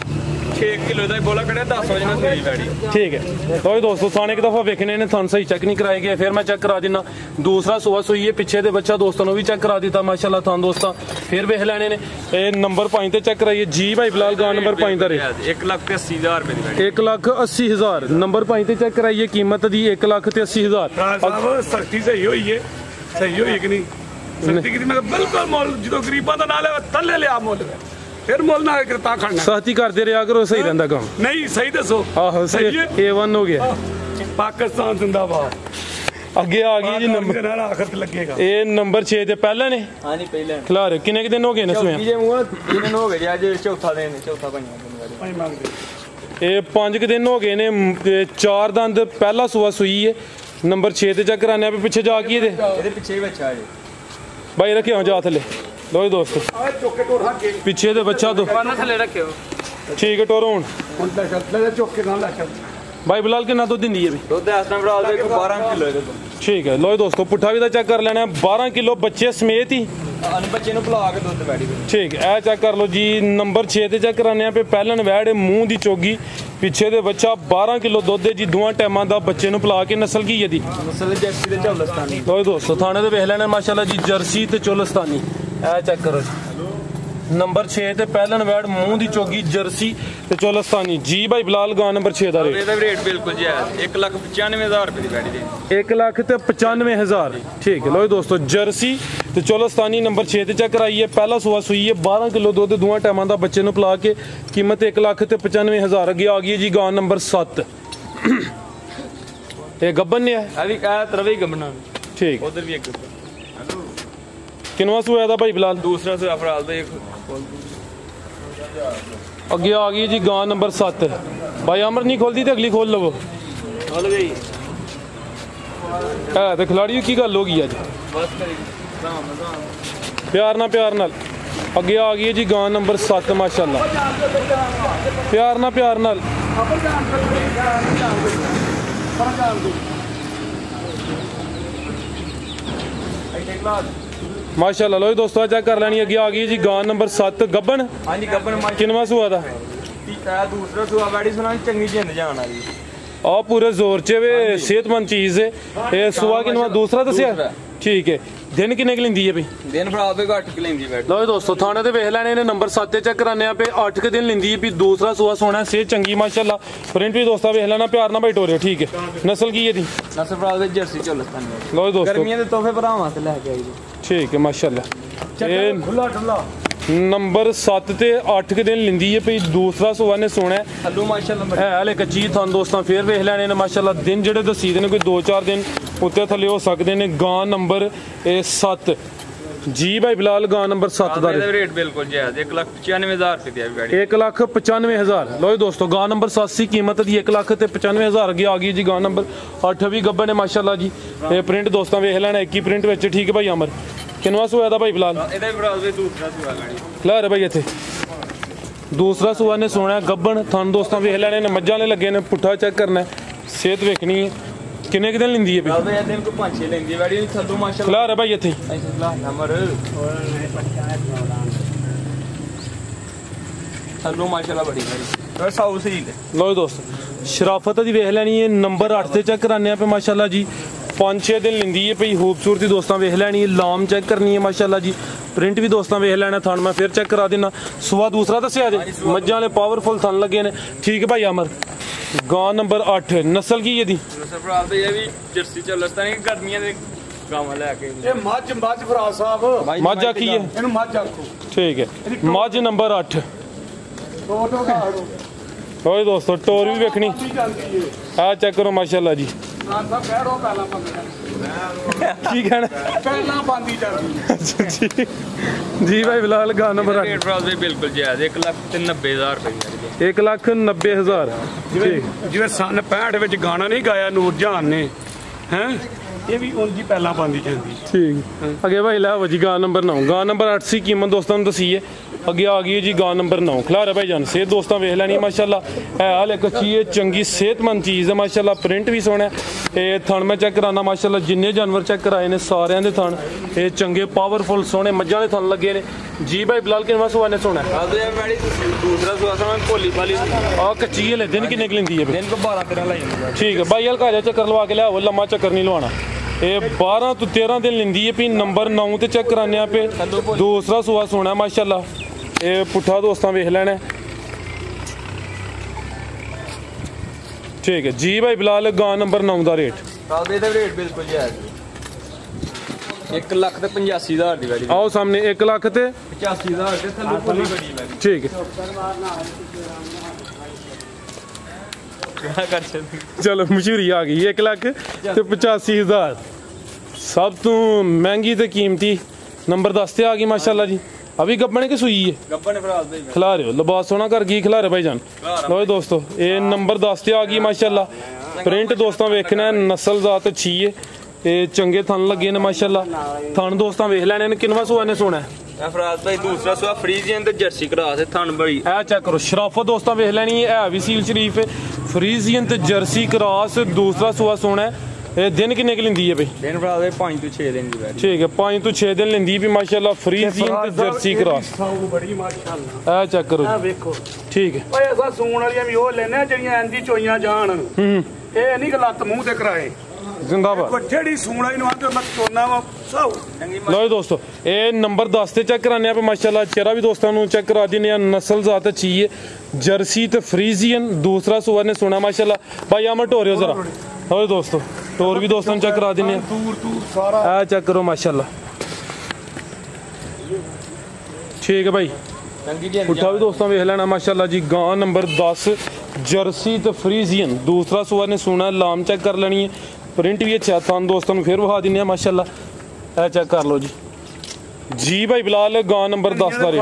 6 ਕਿਲੋ ਦਾ ਬੋਲਾ ਕੱਢਿਆ 10 ਵਜੇ ਨਾਲ ਸੂਈ ਬੈੜੀ ਠੀਕ ਹੈ ਲੋ ਦੋਸਤੋ ਥਾਣੇ ਇੱਕ ਦਫਾ ਵੇਖਣੇ ਨੇ ਥਣ ਸਹੀ ਚੈੱਕ ਨਹੀਂ ਕਰਾਏ ਗਏ ਫਿਰ ਮੈਂ ਚੈੱਕ ਕਰਾ ਦਿੰਨਾ ਦੂਸਰਾ ਸੂਆ ਸੂਈ ਹੈ ਪਿੱਛੇ ਦੇ ਬੱਚਾ ਦੋਸਤਾਂ ਨੂੰ ਵੀ ਚੈੱਕ ਕਰਾ ਦਿੱਤਾ ਮਾਸ਼ਾਅੱਲਾ ਥਣ ਦੋਸਤਾਂ ਫਿਰ ਵੇਖ ਲੈਣੇ ਨੇ ਇਹ ਨੰਬਰ 5 ਤੇ ਚੈੱਕ ਕਰਾਈਏ ਜੀ ਭਾਈ ਬਿਲਾਲ ਗਾਂ ਨੰਬਰ 5 ਦਾ ਰੇ 1,80,000 ਰੁਪਏ ਦੀ ਬੈੜੀ 1,80,000 ਨੰਬਰ 5 ਤੇ ਚੈੱਕ ਕਰਾਈਏ ਕੀਮਤ ਦੀ 1,80,000 ਸਾਹਿਬ ਸਖਤੀ ਸਹੀ ਹੋਈ ਹੈ ਸਹੀ ਹੋਈ ਕਿ ਨਹੀਂ ਸਖਤੀ ਕੀਤੀ ਮੈਂ ਕਿਹਾ ਬਿਲਕੁਲ ਮੁੱਲ ਜਦੋਂ ਗਰੀਬਾਂ ਦਾ ਨਾਲ ਥੱਲੇ ਲਿਆ ਮੁੱਲ ਫਿਰ ਮੁੱਲ ਨਾ ਕਰਤਾ ਖੜਨਾ ਸਖਤੀ ਕਰਦੇ ਰਿਹਾ ਕਰੋ ਸਹੀ ਰਹਿੰਦਾ ਕੰਮ ਨਹੀਂ ਸਹੀ ਦੱਸੋ ਆਹੋ ਸਹੀ A1 ਹੋ ਗਿਆ ਪਾਕਿਸਤਾਨ ਜ਼ਿੰਦਾਬਾਦ ਅੱਗੇ ਆ ਗਈ ਜੀ ਨੰਬਰ ਨਾਲ ਆਖਰ ਤੇ ਲੱਗੇਗਾ ਇਹ ਨੰਬਰ 6 ਤੇ ਪਹਿਲਾਂ ਨੇ ਹਾਂਜੀ ਪਹਿਲਾਂ ਖਿਲਾਰ ਕਿੰਨੇ ਦਿਨ ਹੋ ਗਏ ਨੇ ਸੋਇਆ ਜੇ ਮੂੰਹ ਦਿਨ ਹੋ ਗਏ ਜੀ ਅੱਜ ਚੌਥਾ ਦਿਨ ਚੌਥਾ ਭਾਈਆਂ ਭਾਈ ਮੰਗਦੇ ਇਹ 5 ਦਿਨ ਹੋ ਗਏ ਨੇ 4 ਦੰਦ ਪਹਿਲਾ ਸੂਆ ਸੂਈ ਹੈ ਨੰਬਰ 6 ਤੇ ਚੈੱਕ ਕਰਾਣੇ ਆ ਪਿੱਛੇ ਜਾ ਕੀ ਇਹਦੇ ਪਿੱਛੇ ਹੀ ਬੱਚਾ ਜੀ ਭਾਈ ਰੱਖਿਓ ਜਾ ਥੱਲੇ ਲੋ ਜੀ ਦੋਸਤੋ ਆ ਚੁੱਕੇ ਟੋਰ ਹੱਥ ਕੇ ਪਿੱਛੇ ਦੇ ਬੱਚਾ ਦੋ ਪਾਣਾ ਥੱਲੇ ਰੱਖਿਓ ਠੀਕ ਹੈ ਟੋਰ ਹੁਣ ਲੈ ਚੱਲ ਲੈ ਚੁੱਕੇ ਨਾਲ ਲੈ ਚੱਲ ਭਾਈ ਬਿਲਾਲ ਕਿੰਨਾ ਦੁੱਧ ਦਿੰਦੀ ਹੈ ਵੀ ਦੁੱਧ ਇਸ ਟਾਈਮ ਭਰਾ ਦੇ 12 ਕਿਲੋ ਇਹਦੇ ਕੋਲ ਠੀਕ ਹੈ ਲੋ ਜੀ ਦੋਸਤੋ ਪੁੱਠਾ ਵੀ ਦਾ ਚੈੱਕ ਕਰ ਲੈਣਾ 12 ਕਿਲੋ ਬੱਚੇ ਸਮੇਤ ਹੀ ਅਨ ਬੱਚੇ ਨੂੰ ਭੁਲਾ ਕੇ ਦੁੱਧ ਬੈੜੀ ਠੀਕ ਇਹ ਚੈੱਕ ਕਰ ਲਓ ਜੀ ਨੰਬਰ 6 ਤੇ ਚੈੱਕ ਕਰਾਣੇ ਆ ਪੇ ਪਹਿਲਨ ਵੈੜ ਮੂੰਹ ਦੀ ਚੋਗੀ ਪਿੱਛੇ ਦੇ ਬੱਚਾ 12 ਕਿਲੋ ਦੁੱਧ ਹੈ ਜੀ ਦੋਵਾਂ ਟਾਈਮਾਂ ਦਾ ਬੱਚੇ ਨੂੰ ਪਿਲਾ ਕੇ ਨਸਲ ਕੀ ਇਹਦੀ ਨਸਲ ਜਰਸੀ ਤੇ ਚੌਲਸਤਾਨੀ ਲੋ ਦੋਸਤੋ ਥਾਣੇ ਤੇ ਵੇਖ ਲੈਣਾ ਮਾਸ਼ਾਅੱਲਾ ਜੀ ਜਰਸੀ ਤੇ ਚੋਲਸਤਾਨੀ ਇਹ ਚੈੱਕ ਕਰੋ ਨੰਬਰ 6 ਤੇ ਪਹਿਲਨ ਵੈੜ ਮੂੰਹ ਦੀ ਚੋਗੀ ਜਰਸੀ ਤੇ ਚੋਲਸਤਾਨੀ ਜੀ ਭਾਈ ਬਿਲਾਲ ਗਾਂ ਨੰਬਰ 6 ਦਾ ਰੇਟ ਇਹਦਾ ਰੇਟ ਬਿਲਕੁਲ ਜਾਇਜ਼ 1,95,000 ਰੁਪਏ ਦੀ ਬੈੜੀ ਦੇ 1,95,000 ਠੀਕ ਹੈ ਲੋ ਦੋਸਤੋ ਜਰਸੀ ਤੇ ਚੋਲਸਤਾਨੀ ਨੰਬਰ 6 ਤੇ ਚੈੱਕ ਕਰਾਈਏ ਪਹਿਲਾ ਸੂਆ ਸੂਈ ਹੈ 12 ਕਿਲੋ ਦੁੱਧ ਦੋਵਾਂ ਟਾਈਮਾਂ ਦਾ ਬੱਚੇ ਨੂੰ ਪਿਲਾ ਕੇ ਕੀਮਤ 1,95,000 ਅੱਗੇ ਆ ਗਈ ਹੈ ਜੀ ਗਾਂ ਨੰਬਰ 7 ਇਹ ਗੱਬਨ ਨੇ ਆ ਵੀ ਕਾ ਤਰਵੇ ਗੰਮਣਾ ਠੀਕ ਉਧਰ ਵੀ ਇੱਕ ਕਿੰਨਵਾ ਸੂਆ ਦਾ ਭਾਈ ਬਿਲਾਲ ਦੂਸਰਾ ਸੂਆ ਫਰਾਲ ਦਾ ਇੱਕ ਅੱਗੇ ਆ ਗਈ ਜੀ ਗਾਂ ਨੰਬਰ 7 ਭਾਈ ਅਮਰ ਨਹੀਂ ਖੋਲਦੀ ਤੇ ਅਗਲੀ ਖੋਲ ਲਵੋ ਖੁੱਲ ਗਈ ਹੈ ਤੇ ਖਿਲਾੜੀ ਕੀ ਗੱਲ ਹੋ ਗਈ ਅੱਜ ਬਸ ਕਰੀ ਰਾਮ ਪਿਆਰ ਨਾਲ ਅੱਗੇ ਆ ਗਈ ਹੈ ਜੀ ਗਾਂ ਨੰਬਰ 7 ਮਾਸ਼ਾਅੱਲਾ ਪਿਆਰ ਨਾਲ ਮਾਸ਼ਾਅੱਲਾ ਲੋ ਦੋਸਤੋ ਚੈੱਕ ਕਰ ਲੈਣੀ ਅੱਗੇ ਆ ਗਈ ਜੀ ਗਾਂ ਨੰਬਰ 7 ਗੱਬਨ ਹਾਂਜੀ ਗੱਬਨ ਮਾਰ ਕਿੰਨਵਾ ਸੂਆ ਦਾ ਆ ਦੂਸਰਾ ਸੂਆ ਬੈੜੀ ਸੁਣਾ ਚੰਗੀ ਜਿੰਦ ਜਾਣ ਵਾਲੀ ਆ ਪੂਰੇ ਜ਼ੋਰ 'ਚ ਵੇ ਸਿਹਤਮੰਦ ਚੀਜ਼ ਹੈ ਇਹ ਸੂਆ ਕਿੰਨਵਾ ਦੂਸਰਾ ਦੱਸਿਆ ਠੀਕ ਹੈ ਦਿਨ ਕਿੰਨੇ ਕੁ ਲੈਂਦੀ ਹੈ ਬਈ ਦਿਨ ਭਰਾ ਦੇ ਘੱਟ ਕਿ ਲੈਂਦੀ ਬੈਠ ਲੋ ਦੋਸਤੋ ਥਾਣੇ ਤੇ ਵੇਖ ਲੈਣੇ ਨੇ ਨੰਬਰ 7 ਤੇ ਚੈੱਕ ਕਰਾਣੇ ਆ ਪੇ 8 ਕੁ ਦਿਨ ਲੈਂਦੀ ਹੈ ਵੀ ਦੂਸਰਾ ਸੂਆ ਸੋਹਣਾ ਸਿਹਤ ਚੰਗੀ ਮਾਸ਼ਾਅੱਲਾ ਪ੍ਰਿੰਟ ਵੀ ਦੋਸਤਾ ਵੇਖ ਲੈਣਾ ਪਿਆਰ ਨਾਲ ਬੈਠੋ ਰਿਓ ਠੀਕ ਹੈ ਨਸਲ ਕੀ ਹੈ ਦੀ ਨਸਲ ਭਰਾ ਦੇ ਜਰਸੀ ਚੌਲਸਤਾਨੀ ਲੋ ਦੋਸਤੋ ਗਰਮੀਆਂ ਦੇ ਤੋਹਫੇ ਭਰਾਵਾਂ ਤੇ ਲੈ ਕੇ ਆਈ ਠੀਕ ਹੈ ਮਾਸ਼ਾਅੱਲਾ ਇਹ ਖੁੱਲਾ ਢੁੱਲਾ ਨੰਬਰ 7 ਤੇ 8 ਕੁ ਦਿਨ ਲੈਂਦੀ ਹੈ ਪਈ ਦੂਸਰਾ ਸੂਆ ਨੇ ਸੋਹਣਾ ਹੱਲੂ ਮਾਸ਼ਾਅੱਲਾ ਹੈ ਹਲੇ ਕੱਚੀ ਥਣ ਦੋਸਤਾਂ ਫੇਰ ਵੇਖ ਲੈਣੇ ਨੇ ਮਾਸ਼ਾਅੱਲਾ ਦਿਨ ਜਿਹੜੇ ਦਸੀਦੇ ਨੇ ਕੋਈ 2-4 ਦਿਨ ਉੱਤੇ ਥੱਲੇ ਹੋ ਸਕਦੇ ਨੇ ਗਾਂ ਨੰਬਰ 7 ਜੀ ਭਾਈ ਬਿਲਾਲ ਗਾਂ ਨੰਬਰ 7 ਦਾ ਰੇਟ ਬਿਲਕੁਲ ਜਾਇਜ਼ 1,95,000 ਰੁਪਏ ਦੀ ਆ ਗਾੜੀ 1,95,000 ਲੋ ਦੋਸਤੋ ਗਾਂ ਨੰਬਰ 7 ਸੀ ਕੀਮਤ ਦੀ 1,95,000 ਅੱਗੇ ਆ ਗਈ ਜੀ ਗਾਂ ਨੰਬਰ 8 ਵੀ ਗੱਬਨ ਨੇ ਮਾਸ਼ਾਅੱਲਾ ਜੀ ਇਹ ਪ੍ਰਿੰਟ ਦੋਸਤਾਂ ਵੇਖ ਲੈਣਾ ਇੱਕ ਹੀ ਪ੍ਰਿੰਟ ਵਿੱਚ ਠੀਕ ਹੈ ਭਾਈ ਅਮਰ ਕਿੰਨਵਾ ਸੂਆ ਦਾ ਭਾਈ ਬਿਲਾਲ ਇਹਦਾ ਵੀ ਭਰਾ ਦੇ ਦੂਸਰਾ ਸੂਆ ਗਾੜੀ ਲੈ ਰੇ ਭਾਈ ਇੱਥੇ ਦੂਸਰਾ ਸੂਆ ਨੇ ਸੋਹਣਾ ਗੱਬਨ ਥਣ ਦੋਸਤਾਂ ਵੇਖ ਲੈਣੇ ਨੇ ਮੱਝਾਂ ਨੇ ਲੱਗੇ ਨੇ ਪੁੱਠਾ ਚੈੱਕ ਕਰਨਾ ਸਿਹਤ ਵੇਖਣੀ ਹੈ ਕਿੰਨੇ ਕੁ ਦਿਨ ਲੈਂਦੀ ਹੈ ਭਰਾ ਦੇ ਇਹ ਦਿਨ ਕੋ 5-6 ਲੈਂਦੀ ਬੈੜੀ ਥੱਲੂ ਮਾਸ਼ਾਅੱਲਾ ਲੈ ਰੇ ਭਾਈ ਇੱਥੇ ਨੰਬਰ ਥੱਲੂ ਮਾਸ਼ਾਅੱਲਾ ਬੜੀ ਗਾੜੀ ਸਾਊ ਸੀ ਲੋ ਦੋਸਤੋ ਸ਼ਰਾਫਤ ਦੀ ਵੇਖ ਲੈਣੀ ਹੈ ਨੰਬਰ 8 ਤੇ ਚੈੱਕ ਕਰਾਣੇ ਆ ਪੇ ਮਾਸ਼ਾਅੱਲਾ ਜੀ 5-6 ਦਿਨ ਲੈਂਦੀ ਹੈ ਪਈ ਖੂਬਸੂਰਤੀ ਦੋਸਤਾਂ ਵੇਖ ਲੈਣੀ ਹੈ ਲਾਮ ਚੈੱਕ ਕਰਨੀ ਹੈ ਮਾਸ਼ਾਅੱਲਾ ਜੀ ਪ੍ਰਿੰਟ ਵੀ ਦੋਸਤਾਂ ਵੇਖ ਲੈਣਾ ਥਣ ਮੈਂ ਫਿਰ ਚੈੱਕ ਕਰਾ ਦੇਣਾ ਸੂਆ ਦੂਸਰਾ ਦੱਸਿਆ ਜੇ ਮੱਝਾਂ ਵਾਲੇ ਪਾਵਰਫੁਲ ਥਣ ਲੱਗੇ ਨੇ ਠੀਕ ਭਾਈ ਅਮਰ ਗਾਂ ਨੰਬਰ 8 ਨਸਲ ਕੀ ਇਹਦੀ ਨਸਲ ਭਰਾ ਦੇ ਇਹ ਵੀ ਜਰਸੀ ਚੌਲਸਤਾਨੀ ਗਰਮੀਆਂ ਦੇ ਕੰਮ ਲੈ ਕੇ ਇਹ ਮੱਝ ਫਰਾਜ਼ ਸਾਹਿਬ ਮੱਝ ਆਖੀ ਹੈ ਇਹਨੂੰ ਮੱਝ ਆਖੋ ਠੀਕ ਹੈ ਮੱਝ ਨੰਬਰ 8 ਟੋਟੋ ਘਾੜੋ ਓਏ ਦੋਸਤੋ ਟੋਰ ਵੀ ਵੇਖਣੀ ਜਾਂਦੀ ਏ ਆ ਚੈੱਕ ਕਰੋ ਮਾਸ਼ਾਅੱਲਾ ਜੀ ਹਾਂ ਸਾਹਿਬ ਬੈਠੋ ਪਹਿਲਾਂ ਬੰਦ ਕੀ ਕਹਿਣਾ ਪਹਿਲਾਂ ਬੰਦੀ ਜਾਂਦੀ ਜੀ ਜੀ ਭਾਈ ਬਿਲਾਲ ਗਾ ਨੰਬਰ 8 ਰੇਟ ਫਰਾਜ਼ ਭਾਈ ਬਿਲਕੁਲ ਜਾਇਜ਼ 1,90,000 ਰੁਪਏ 1,90,000 ਜਿਵੇਂ ਸਨ 65 ਵਿੱਚ ਗਾਣਾ ਨਹੀਂ ਗਾਇਆ ਨੂਰ ਜਹਾਨ ਨੇ ਹੈ ਇਹ ਵੀ ਉਂਝ ਹੀ ਪਹਿਲਾਂ ਪਾਉਂਦੀ ਜਾਂਦੀ ਠੀਕ ਅੱਗੇ ਭਾਈ ਲੈ ਜੀ ਗਾ ਨੰਬਰ 9 ਗਾ ਨੰਬਰ 8 ਸੀ ਕੀਮਤ ਦੋਸਤਾਂ ਨੂੰ ਦਸੀ ਹੈ ਅੱਗੇ ਆ ਗਈ ਹੈ ਜੀ ਗਾ ਨੰਬਰ 9 ਖਿਲਾਰਾ ਭਾਈ ਜਾਨ ਸਿਹਤ ਦੋਸਤਾਂ ਵੇਖ ਲੈਣੀ ਮਾਸ਼ਾਅੱਲਾ ਹੈ ਹਾਲ ਇੱਕ ਅੱਛੀ ਹੈ ਚੰਗੀ ਸਿਹਤਮੰਦ ਚੀਜ਼ ਹੈ ਮਾਸ਼ਾਅੱਲਾ ਪ੍ਰਿੰਟ ਵੀ ਸੋਹਣਾ ਇਹ ਥਣ ਮੈਂ ਚੈੱਕ ਕਰਾਣਾ ਮਾਸ਼ਾਅੱਲਾ ਜਿੰਨੇ ਜਾਨਵਰ ਚੈੱਕ ਕਰਾਏ ਨੇ ਸਾਰਿਆਂ ਦੇ ਥਣ ਇਹ ਚੰਗੇ ਪਾਵਰਫੁਲ ਸੋਹਣੇ ਮੱਝਾਂ ਦੇ ਥਣ ਲੱਗੇ ਨੇ ਜੀ ਭਾਈ ਬਿਲਾਲ ਕਿੰਨਾ ਸੁਆ ਨੇ ਸੋਹਣਾ ਦੂਸਰਾ ਸੁਆਸਾ ਭੋਲੀ ਭਾਲੀ ਆ ਕੱਚੀ ਹੈ ਦਿਨ ਕਿੰਨੇ ਲੈਂਦੀ ਹੈ ਦਿਨ ਕੋ 12-13 ਲਾਈ ਜਾਂਦੀ ਠੀਕ ਹੈ ਭਾਈ ਹਲਕਾ ਜਿਹਾ ਚੱਕਰ ਲਵਾ ਕੇ ਲਿਆਓ ਲੰਮਾ ਚੱਕਰ ਨਹੀਂ ਲਵਾਉਣਾ ਇਹ 12 ਤੋਂ 13 ਦਿਨ ਲੈਂਦੀ ਹੈ ਵੀ ਨੰਬਰ 9 ਤੇ ਚੈੱਕ ਕਰਾਨੇ ਆ ਪੇ ਦੂਸਰਾ ਸੁਆ ਸੋਹਣਾ ਮਾਸ਼ਾਅੱਲਾ ਇਹ ਪੁੱਠਾ ਦੋਸਤਾਂ ਵੇਖ ਲੈਣਾ ਠੀਕ ਹੈ ਜੀ ਭਾਈ ਬਿਲਾਲ ਗਾ ਨੰਬਰ 9 ਦਾ ਰੇਟ ਸਾਦੇ ਦਾ ਰੇਟ ਬਿਲਕੁਲ ਜਾਇਜ਼ 1,85,000 ਦੀ ਵੈਲੀ ਆਓ ਸਾਹਮਣੇ 1 ਲੱਖ ਤੇ 85,000 ਤੇ ਥੱਲੇ ਭੋਲੀ ਬੜੀ ਵੈਲੀ ਠੀਕ ਹੈ ਕਿਆ ਕਰ ਸਕਦੇ ਚਲੋ ਮਸ਼ਹੂਰੀ ਆ ਗਈ 1 ਲੱਖ ਤੇ 85,000 ਸਭ ਤੋਂ ਮਹਿੰਗੀ ਤੇ ਕੀਮਤੀ ਨੰਬਰ 10 ਤੇ ਆ ਗਈ ਮਾਸ਼ਾਅੱਲਾ ਜੀ अभी गब्बन की सुई है गब्बन फराज भाई खिला रहे हो लिबास सोना कर गई खिला रहे भाई जान लो दोस्तों ये नंबर 10 ते आ गई माशाल्लाह प्रिंट दोस्तों वेखना है नस्ल जात अच्छी है ये चंगे थन लगे ने माशाल्लाह थन दोस्तों वेख लेने ने किनवा सुआ ने सोना है फराज भाई दूसरा सुआ फ्रीजियन ते जर्सी क्रॉस है थन बड़ी ए चेक करो शराफत दोस्तों वेख लेनी है भी सील शरीफ है फ्रीजियन ते जर्सी क्रॉस दूसरा सुआ सोना है ਇਹ ਦਿਨ ਕਿੰਨੇ ਕਿ ਲੈਂਦੀ ਹੈ ਬਈ ਦਿਨ ਭਰਾ ਦੇ 5 ਤੋਂ 6 ਦਿਨ ਦੀ ਵੈਰੀ ਠੀਕ ਹੈ 5 ਤੋਂ 6 ਦਿਨ ਲੈਂਦੀ ਵੀ ਮਾਸ਼ਾਅੱਲਾ ਫਰੀਜ਼ੀਅਨ ਤੇ ਜਰਸੀ ਕਰਾਸ ਬੜੀ ਮਾਸ਼ਾਅੱਲਾ ਆ ਚੈੱਕ ਕਰੋ ਆ ਵੇਖੋ ਠੀਕ ਹੈ ਓਏ ਅਸਾਂ ਸੂਣ ਵਾਲੀਆਂ ਵੀ ਉਹ ਲੈਣੇ ਜਿਹੜੀਆਂ ਐਂਦੀ ਚੋਈਆਂ ਜਾਣ ਇਹ ਨਹੀਂ ਕਿ ਲੱਤ ਮੂੰਹ ਤੇ ਕਰਾਏ ਜ਼ਿੰਦਾਬਾਦ ਜਿਹੜੀ ਸੂਣ ਵਾਲੀ ਨੂੰ ਆਂਦੇ ਮੈਂ ਚੋਨਾ ਵਾ ਸਭ ਲਓ ਦੋਸਤੋ ਇਹ ਨੰਬਰ 10 ਤੇ ਚੈੱਕ ਕਰਾਨੇ ਆ ਪੇ ਮਾਸ਼ਾਅੱਲਾ ਚਿਹਰਾ ਵੀ ਦੋਸਤਾਂ ਨੂੰ ਚੈੱਕ ਕਰਾ ਦਿੰਨੇ ਆ ਨਸਲ ਜ਼ਾਤ ਅੱਛੀ ਹੈ ਜਰਸੀ ਤੇ ਫਰੀਜ਼ੀਅਨ ਦੂਸਰਾ ਸੁਆ ਨੇ ਸੋਨਾ ਮਾਸ਼ਾਅੱਲਾ ਭਾਈ ਆ ਮਟੋਰਿਓ ਜ਼ਰਾ ਲਓ ਦੋਸਤੋ टोर भी दोस्तों चेक करा देने आ चेक करो माशाल्लाह ठीक है भाई पुट्ठा भी दोस्तों वेख लेना माशाल्लाह जी गां नंबर 10 जर्सी ते फ्रीजियन दूसरा सुआ ने सोना लाम चेक कर लेनी है प्रिंट भी अच्छा था दोस्तों फिर विखा देने माशाल्लाह ए चेक कर लो जी भाई बिलाल गां नंबर 10 का रेट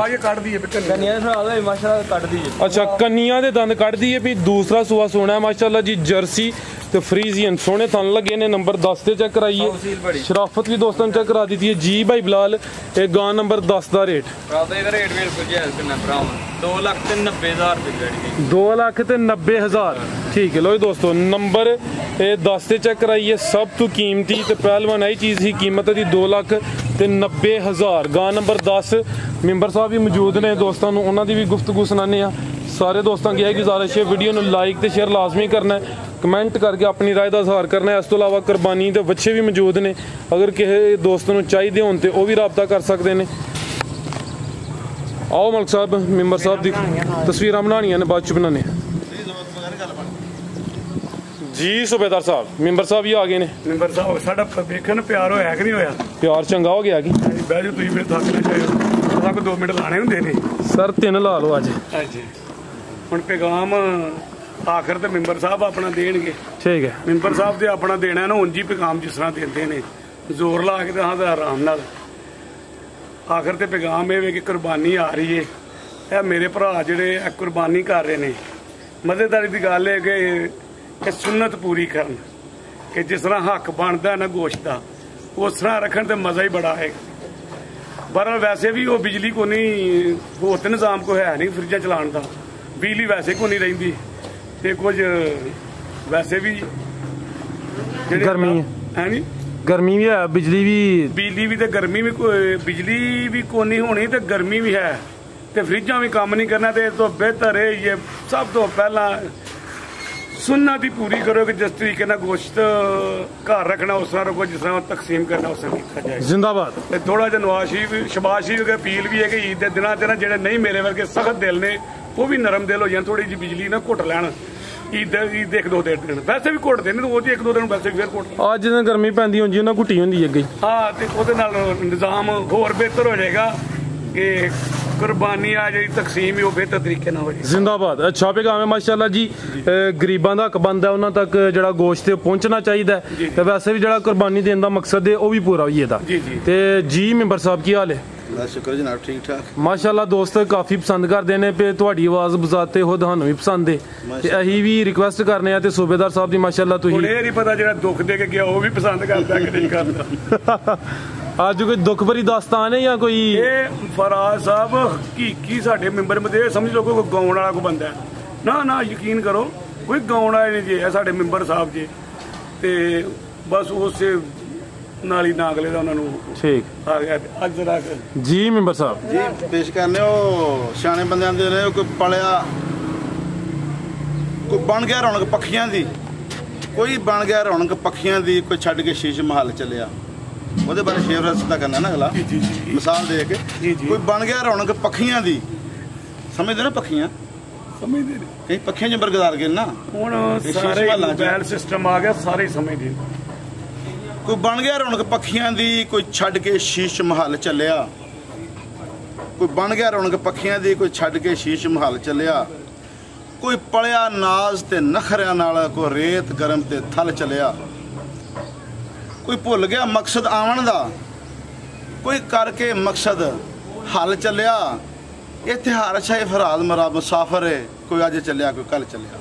अच्छा कन्निया दे दंद कट दी है भी दूसरा सुआ सोना है माशाल्लाह जी जर्सी तो फ्रीजियन सोने थन लगे ने नंबर 10 ते चेक कराइए शराफत भी दोस्तों चेक करा दी थी जी भाई बिलाल ये गां नंबर 10 का रेट रेट बिल्कुल जायज करना भरा 2,90,000 रुपए 2,90,000 ठीक है लो दोस्तों नंबर 10 ते चेक कराइए सब तो कीमती ते पहलवान आई चीज़ ही कीमत दी 2,90,000 गां नंबर 10 मैंबर साहब भी मौजूद ने दोस्तों उन्होंने भी गुफ्तगू सुनाने सारे दोस्तों की गुजारिश है वीडियो में लाइक तो शेयर लाजमी करना है कमेंट करके अपनी राय का इजहार करना है इस तो इलावा कुर्बानी के बच्चे भी मौजूद ने अगर किसी दोस्त को चाहिए होने तो वह भी रबता कर सकते हैं आओ मलिक साहब मैंबर साहब की तस्वीर बनानिया ने बाद च बनाने जी सूबेदार साहब मैंबर साहब ही आ गए ने मैंबर साहब साडा वेखन प्यार होया कि नहीं होया प्यार चंगा हो गया कि बह जाओ तुसीं फिर थक ना जाओ तक 2 मिनट लाने हुंदे ने सर 3 ला लो अज हुण पैगाम आखिर तो मैंबर साहब अपना देणगे ठीक है मैंबर साहब ते अपना देना ना उंज ही पैगाम जिस तरह देंदे ने जोर ला के हाँ आराम नाल आखिर ते पैगाम ये कि कुर्बानी आ रही है यह मेरे भरा जिहड़े कुर्बानी कर रहे ने मजेदारी की गल है कि सुन्नत पूरी करन कि जिस तरह हक बनता है ना गोश्त का उस तरह रखन ते मज़ा ही बड़ा है पर वैसे भी वो बिजली को नहीं होत निज़ाम को है नहीं फ्रिजा चलाने का बिजली वैसे को नहीं रही ते कुछ वैसे भी गर्मी है नहीं गर्मी भी है बिजली भी ते गर्मी भी बिजली भी को नहीं होनी ते गर्मी भी है ते फ्रिजा भी काम नहीं करना ते तो बेहतर है ये सब तो पहला सुन्नत ही पूरी करो कि जिस तरीके ना गोश्त घर रखना उस तरह रखो जिस तरह तकसीम करना उस तरह किया जाए जिंदाबाद थोड़ा जिहा नवाज शरीफ शबाज शरीफ की अपील भी है कि ईद के दिनों च ना जेह्ड़े नहीं मेरे वर्गे सख्त दिल ने वो भी नरम दिल हो जाए थोड़ी जी बिजली ना घुट लैन ईद एक दो दिन वैसे भी घुटते नहीं, वो एक दो दिन वैसे भी फिर घुट। ਅੱਜ ਜਦੋਂ ਗਰਮੀ ਪੈਂਦੀ ਹੁੰਦੀ ਉਹਨਾਂ ਘੁੱਟੀ ਹੁੰਦੀ ਅੱਗੇ। हाँ तो ਉਹਦੇ ਨਾਲ ਨਿਜ਼ਾਮ ਹੋਰ ਬਿਹਤਰ ਹੋ ਜਾਏਗਾ कि ਕੁਰਬਾਨੀ ਆ ਜਿਹੜੀ ਤਕਸੀਮ ਹੀ ਉਹ ਬਿਹਤਰ ਤਰੀਕੇ ਨਾਲ ਹੋ ਜਾਏ। ਜ਼ਿੰਦਾਬਾਦ। ਅੱਛਾ ਪੈਗਾਮ ਹੈ ਮਾਸ਼ਾਅੱਲਾ ਜੀ। ਗਰੀਬਾਂ ਦਾ ਹੱਕ ਬਣਦਾ ਉਹਨਾਂ ਤੱਕ ਜਿਹੜਾ ਗੋਸ਼ਤ ਹੈ ਪਹੁੰਚਣਾ ਚਾਹੀਦਾ ਹੈ ਤੇ ਵੈਸੇ ਵੀ ਜਿਹੜਾ ਕੁਰਬਾਨੀ ਦੇਣ ਦਾ ਮਕਸਦ ਹੈ ਉਹ ਵੀ ਪੂਰਾ ਹੋਈਏ ਦਾ। ਤੇ ਜੀ ਮੈਂਬਰ ਸਾਹਿਬ ਕੀ ਹਾਲ ਹੈ? शुक्र जनाब, ठीक ठाक ਮਾਸ਼ਾਅੱਲਾ ਦੋਸਤ ਕਾਫੀ ਪਸੰਦ ਕਰਦੇ ਨੇ ਤੇ ਤੁਹਾਡੀ ਆਵਾਜ਼ ਬਜ਼ਾਤੇ ਹੋ ਤੁਹਾਨੂੰ ਵੀ ਪਸੰਦ ਹੈ ਤੇ ਅਸੀਂ ਵੀ ਰਿਕੁਐਸਟ ਕਰਨੇ ਆ ਤੇ ਸੂਬੇਦਾਰ ਸਾਹਿਬ ਦੀ ਮਾਸ਼ਾਅੱਲਾ ਹੁਣ ਤੁਸੀਂ ਇਹ ਨਹੀਂ ਪਤਾ ਜਿਹੜਾ ਦੁੱਖ ਦੇ ਕੇ ਗਿਆ ਉਹ ਵੀ ਪਸੰਦ ਕਰਦਾ ਕਿ ਨਹੀਂ ਕਰਦਾ। ਅੱਜ ਕੋਈ ਦੁੱਖ ਭਰੀ ਦਾਸਤਾਨ ਹੈ ਜਾਂ ਕੋਈ? ਇਹ ਫਰਾਜ਼ ਸਾਹਿਬ ਹਕੀਕੀ ਸਾਡੇ ਮੈਂਬਰ ਮਤੇ ਸਮਝ ਲਓ ਕੋਈ ਗਾਉਣ ਵਾਲਾ ਕੋਈ ਬੰਦਾ ਨਾ ਨਾ ਯਕੀਨ ਕਰੋ ਕੋਈ ਗਾਉਣ ਵਾਲੇ ਨਹੀਂ ਜੀ ਇਹ ਸਾਡੇ ਮੈਂਬਰ ਸਾਹਿਬ ਜੀ ਤੇ ਬਸ ਉਸੇ ਨਾਲ ਹੀ ਨਾਗਲੇ ਦਾ ਉਹਨਾਂ ਨੂੰ ਠੀਕ ਆ ਗਿਆ ਅੱਜ ਜਰਾ ਜੀ ਮੈਂਬਰ ਸਾਹਿਬ जी पेश करने सियाने बंदे दे रहे कोई पलिया कोई बन गया रौनक पखियां दी, कोई बन गया रौनक पखियां दी, कोई छड़ के शीश महल चलिया ਉਹਦੇ ਬਾਰੇ ਸ਼ੇਰ ਰਸਤਾ ਕਰਨਾ ਨਾ ਅਗਲਾ ਮਿਸਾਲ ਦੇ ਕੇ ਕੋਈ ਬਣ ਗਿਆ ਰੌਣਕ ਪੱਖੀਆਂ ਦੀ। ਸਮਝਦੇ ਨਾ ਪੱਖੀਆਂ? ਸਮਝਦੇ ਨੇ ਕਈ ਪੱਖੀਆਂ ਚ ਬਰਗਦਾਰ ਗਏ ਨਾ। ਹੁਣ ਸਾਰੇ ਮੋਬਾਈਲ ਸਿਸਟਮ ਆ ਗਿਆ ਸਾਰੇ ਸਮਝਦੇ। ਕੋਈ ਬਣ ਗਿਆ ਰੌਣਕ ਪੱਖੀਆਂ ਦੀ, ਕੋਈ ਛੱਡ ਕੇ ਸ਼ੀਸ਼ ਮਹੱਲ ਚੱਲਿਆ। ਕੋਈ ਬਣ ਗਿਆ ਰੌਣਕ ਪੱਖੀਆਂ ਦੀ, ਕੋਈ ਛੱਡ ਕੇ ਸ਼ੀਸ਼ ਮਹੱਲ ਚੱਲਿਆ। ਕੋਈ ਪਲਿਆ ਨਾਜ਼ ਤੇ ਨਖਰਿਆਂ ਨਾਲ, ਕੋਈ ਰੇਤ ਗਰਮ ਤੇ ਥਲ ਚੱਲਿਆ। ਕੋਈ ਭੁੱਲ ਗਿਆ ਮਕਸਦ ਆਵਣ ਦਾ, ਕੋਈ ਕਰਕੇ ਮਕਸਦ ਹੱਲ ਚੱਲਿਆ। ਇੱਥੇ ਹਰ ਸ਼ੈ ਫਰਾਦ ਮਰਾ ਮੁਸਾਫਰ ਹੈ, ਕੋਈ ਅੱਜ ਚੱਲਿਆ ਕੋਈ ਕੱਲ ਚੱਲਿਆ।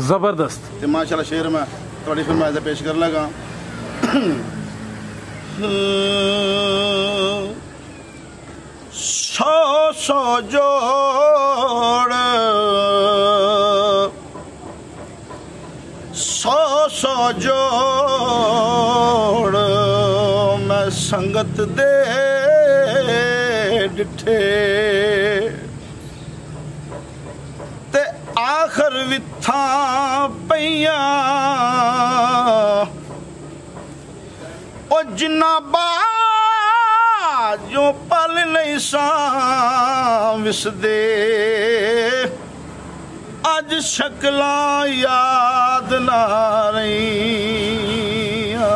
ਜ਼ਬਰਦਸਤ। ਤੇ ਮਾਸ਼ਾਅੱਲਾ ਸ਼ੇਰ ਮੈਂ ਤੁਹਾਡੀ ਫਰਮਾਇਸ਼ ਦਾ ਪੇਸ਼ ਕਰਨ ਲੱਗਾ। ਸੌ ਸੌ ਜੋੜ, ਸੌ ਸੌ ਜੋੜ ਮੈਂ ਸੰਗਤ ਦੇ ਡਿਠੇ ਤੇ ਆਖਰ ਵਿਥਾਂ ਪਈਆਂ ਉਹ ਜਿੰਨਾ ਬਾਜੋਂ ਪਲ ਨਹੀਂ ਸਾਂ ਵਿਸਦੇ ਅੱਜ ਸ਼ਕਲਾਂ ਯਾਦ ਨਾ ਰਹੀਆਂ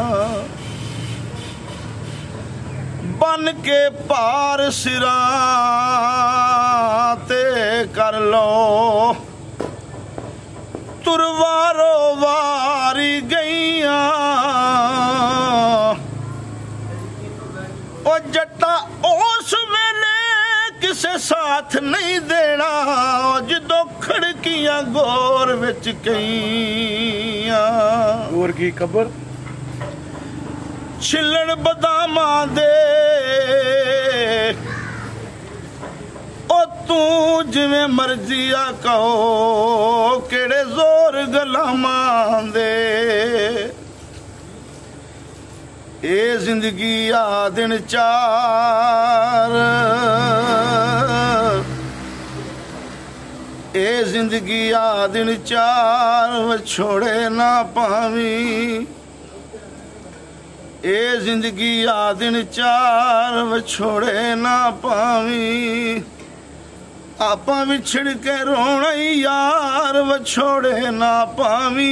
ਬਨ ਕੇ ਪਾਰ ਸਿਰਾਂ ਤੇ ਕਰ ਲੋ ਤੁਰਵਾਰੋ ਵਾਰੀ ਗਈਆਂ ਉਹ ਜੱਟਾ ਉਸ ਵੇਲੇ ਕਿਸੇ ਸਾਥ ਨਹੀਂ ਦੇਣਾ ਜਦੋਂ ਖੜਕੀਆਂ ਗੌਰ ਵਿੱਚ ਕਈਆਂ ਹੋਰ ਕੀ ਖਬਰ ਛਿੱਲਣ ਬਦਾਮਾਂ ਦੇ ਉਹ ਤੂੰ ਜਿਵੇਂ ਮਰਜ਼ੀ ਆ ਕਹੋ ਕਿਹੜੇ ਜ਼ੋਰ ਗੁਲਾਮਾਂ ਦੇ ਇਹ ਜ਼ਿੰਦਗੀ ਆ ਦਿਨ ਚਾਰ ਇਹ ਜ਼ਿੰਦਗੀ ਆ ਦਿਨ ਚਾਰ ਵਿਛੋੜੇ ਨਾ ਪਾਵੀਂ ਇਹ ਜ਼ਿੰਦਗੀ ਆ ਦਿਨ ਚਾਰ ਵਿਛੋੜੇ ਨਾ ਪਾਵੀਂ ਆਪਾਂ ਵਿਛੜ ਕੇ ਰੋਣਾ ਯਾਰ ਵਿਛੋੜੇ ਨਾ ਪਾਵੀਂ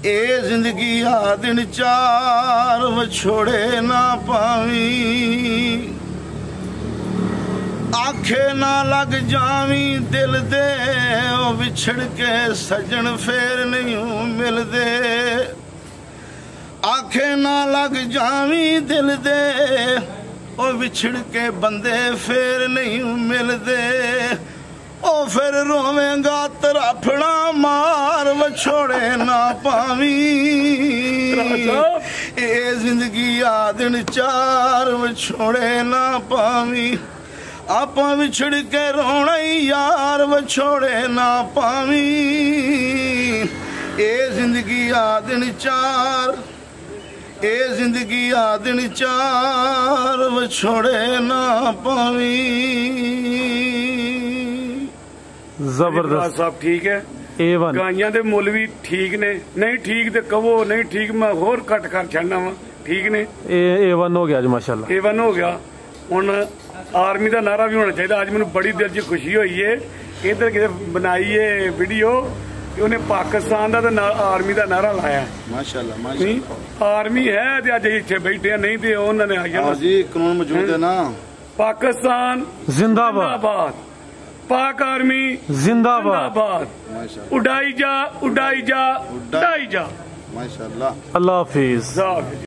ਇਹ ਜ਼ਿੰਦਗੀ ਆ ਦਿਨ ਚਾਰ ਵਿਛੋੜੇ ਨਾ ਪਾਵੀਂ ਆਖੇ ਨਾ ਲੱਗ ਜਾਵੀਂ ਦਿਲ ਦੇ ਉਹ ਵਿਛੜ ਕੇ ਸੱਜਣ ਫੇਰ ਨਹੀਂ ਮਿਲਦੇ ਆਖੇ ਨਾ ਲੱਗ ਜਾਵੀਂ ਦਿਲ ਦੇ ਉਹ ਵਿਛੜ ਕੇ ਬੰਦੇ ਫੇਰ ਨਹੀਂ ਮਿਲਦੇ ਉਹ ਫਿਰ ਰੋਵੇਂਗਾ ਤਰਾਫੜਾ ਮਾਰ ਵਿਛੋੜੇ ਨਾ ਪਾਵੀਂ ਇਹ ਜ਼ਿੰਦਗੀ ਆ ਦਿਨ ਚਾਰ ਵਿਛੋੜੇ ਨਾ ਪਾਵੀਂ ਆਪਾਂ ਵਿਛੜ ਕੇ ਰੋਣਾ ਯਾਰ ਵਿਛੋੜੇ ਨਾ ਪਾਵੀਂ ਇਹ ਜ਼ਿੰਦਗੀ ਆ ਦਿਨ ਚਾਰ ਇਹ ਜ਼ਿੰਦਗੀ ਆ ਦਿਨ ਚਾਰ ਵਿਛੋੜੇ ਨਾ ਪਾਵੀਂ ਜ਼ਬਰਦਸਤ ਸਾਹਿਬ ਠੀਕ ਹੈ A1 ਗਾਈਆਂ ਦੇ ਮੁੱਲ ਵੀ ਠੀਕ ਨੇ ਨਹੀਂ ਠੀਕ ਤੇ ਕਹੋ ਨਹੀਂ ਠੀਕ ਮੈਂ ਹੋਰ ਘੱਟ ਕਰ ਛੱਡਣਾ ਵਾ ਠੀਕ ਨੇ A1 ਹੋ ਗਿਆ ਜੀ ਮਾਸ਼ਾਅੱਲਾ A1 ਹੋ ਗਿਆ ਹੁਣ ਆਰਮੀ ਦਾ ਨਾਰਾ ਵੀ ਹੋਣਾ ਚਾਹੀਦਾ ਅੱਜ ਮੈਨੂੰ ਬੜੀ ਦਿਲ 'ਚ ਖੁਸ਼ੀ ਹੋਈ ਏ इधर किते बनाई है वीडियो कि उन्हें पाकिस्तान का ते आर्मी का नारा लाया। माशाल्लाह नहीं माशाल्लाह। आर्मी है ते अज इत्थे बैठे हैं, नहीं तो उन्होंने आई जाना। जी कानून मौजूद है ना। पाकिस्तान जिंदाबाद, जिंदाबाद, पाक आर्मी जिंदाबाद। जिंदाबाद, माशाल्लाह उड़ाई जा उड़ाई जा उड़ाई जा। माशाल्लाह। अल्लाह हाफिज।